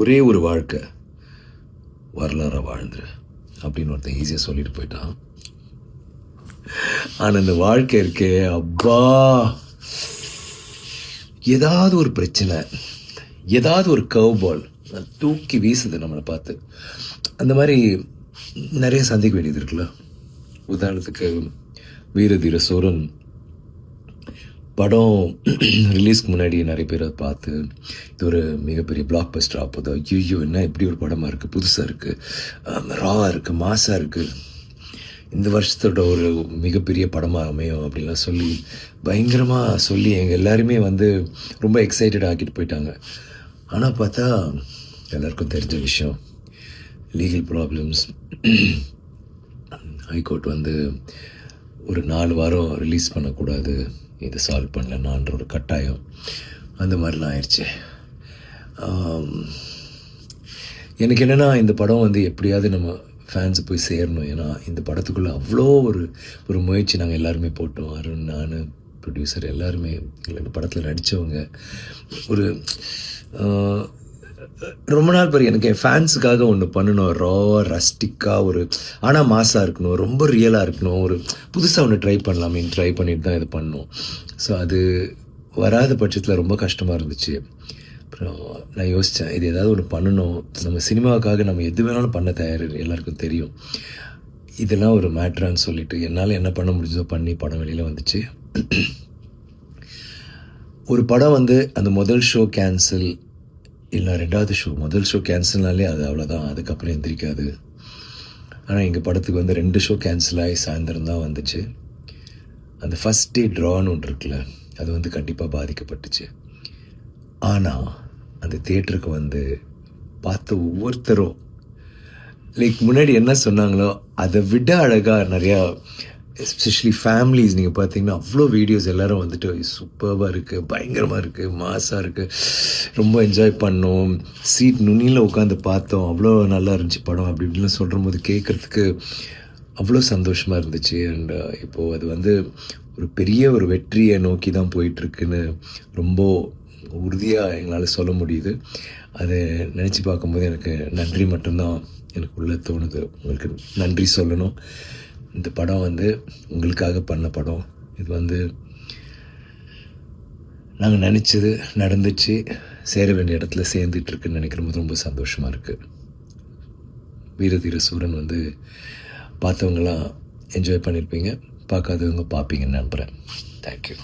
ஒரே ஒரு வாழ்க்கை வரலாறாக வாழ்ந்துரு அப்படின்னு ஒருத்தன் ஈஸியாக சொல்லிட்டு போயிட்டான். ஆனால் இந்த வாழ்க்கை இருக்கே அப்பா, ஏதாவது ஒரு பிரச்சனை, ஏதாவது ஒரு கர்வ் பால் தூக்கி வீசுது நம்மளை பார்த்து. அந்த மாதிரி நிறைய சந்திக்க வேண்டியது இருக்குல்ல. உதாரணத்துக்கு வீரதீர சூரன் படம் ரிலீஸ்க்கு முன்னாடி நிறைய பேரை பார்த்து இது ஒரு மிகப்பெரிய பிளாக் பஸ்டர் ஆப்போதோ, ஐயோ என்ன இப்படி ஒரு படமாக இருக்குது, புதுசாக இருக்குது, ராவாக இருக்குது, மாசாக இருக்குது, இந்த வருஷத்தோட ஒரு மிகப்பெரிய படமாக அமையும் அப்படின்லாம் சொல்லி பயங்கரமாக சொல்லி எங்கள் எல்லாருமே வந்து ரொம்ப எக்ஸைட்டட் ஆக்கிட்டு போயிட்டாங்க. ஆனால் பார்த்தா எல்லாருக்கும் தெரிஞ்ச விஷயம், லீகல் ப்ராப்ளம்ஸ், ஹைகோர்ட் வந்து ஒரு 4 வாரம் ரிலீஸ் பண்ணக்கூடாது, இதை சால்வ் பண்ணலன்னான்ற ஒரு கட்டாயம், அந்த மாதிரிலாம் ஆயிடுச்சு. எனக்கு என்னென்னா இந்த படம் வந்து எப்படியாவது நம்ம ஃபேன்ஸு போய் சேரணும். ஏன்னா இந்த படத்துக்குள்ளே அவ்வளோ ஒரு முயற்சி நாங்கள் எல்லாருமே போட்டோம். அருண், நான், ப்ரொடியூசர் எல்லாருமே, இந்த படத்தில் நடித்தவங்க. ஒரு ரொம்ப நாள் பிறகு எனக்கு என் ஃபேன்ஸுக்காக ஒன்று பண்ணணும், ராவாக ரஸ்டிக்காக ஒரு, ஆனால் மாசாக இருக்கணும், ரொம்ப ரியலாக இருக்கணும், ஒரு புதுசாக ஒன்று ட்ரை பண்ணலாமேன்னு ட்ரை பண்ணிட்டு தான் இது பண்ணோம். ஸோ அது வராத பட்சத்தில் ரொம்ப கஷ்டமாக இருந்துச்சு. அப்புறம் நான் யோசித்தேன், இது ஏதாவது ஒன்று பண்ணணும், நம்ம சினிமாவுக்காக நம்ம எது வேணாலும் பண்ண தயார், எல்லாருக்கும் தெரியும், இதெல்லாம் ஒரு மேட்ரான்னு சொல்லிட்டு என்னால் என்ன பண்ண முடிஞ்சதோ பண்ணி படம் வெளியில் வந்துச்சு. ஒரு படம் வந்து அந்த முதல் ஷோ கேன்சல், இல்லை 2வது ஷோ, முதல் ஷோ கேன்சல்னாலே அது அவ்வளோதான், அதுக்கப்புறம் எந்திரிக்காது. ஆனால் எங்கள் படத்துக்கு வந்து 2 ஷோ கேன்சல் ஆகி சாயந்தரம் தான் வந்துச்சு. அந்த ஃபஸ்ட் டே ட்ரான்னு ஒன்று இருக்குல்ல, அது வந்து கண்டிப்பாக பாதிக்கப்பட்டுச்சு. ஆனால் அந்த தியேட்டருக்கு வந்து பார்த்த ஒவ்வொருத்தரும் லைக் முன்னாடி என்ன சொன்னாங்களோ அதை விட அழகாக நிறையா, எஸ்பெஷலி ஃபேமிலிஸ் நீங்கள் பார்த்தீங்கன்னா அவ்வளோ வீடியோஸ் எல்லோரும் வந்துட்டு சூப்பராக இருக்குது, பயங்கரமாக இருக்குது, மாசாக இருக்குது, ரொம்ப என்ஜாய் பண்ணோம், சீட் நுனியில் உட்காந்து பார்த்தோம், அவ்வளோ நல்லா இருந்துச்சு படம் அப்படி இப்படிலாம் சொல்கிற போது கேட்குறதுக்கு அவ்வளோ சந்தோஷமாக இருந்துச்சு. அண்ட் இப்போது அது வந்து ஒரு பெரிய ஒரு வெற்றியை நோக்கி தான் போயிட்டுருக்குன்னு ரொம்ப உறுதியாக எங்களால் சொல்ல முடியுது. அதை நினச்சி பார்க்கும்போது எனக்கு நன்றி மட்டும்தான் எனக்கு உள்ளே தோணுது. உங்களுக்கு நன்றி சொல்லணும். இந்த படம் வந்து உங்களுக்காக பண்ண படம். இது வந்து நாங்கள் நினச்சது நடந்துச்சு, சேர வேண்டிய இடத்துல சேர்ந்துட்டுருக்குன்னு நினைக்கிறபோது ரொம்ப சந்தோஷமாக இருக்குது. வீரதீர சூரன் வந்து பார்த்தவங்களாம் என்ஜாய் பண்ணியிருப்பீங்க, பார்க்காதவங்க பார்ப்பீங்கன்னு நம்புகிறேன். தேங்க்யூ.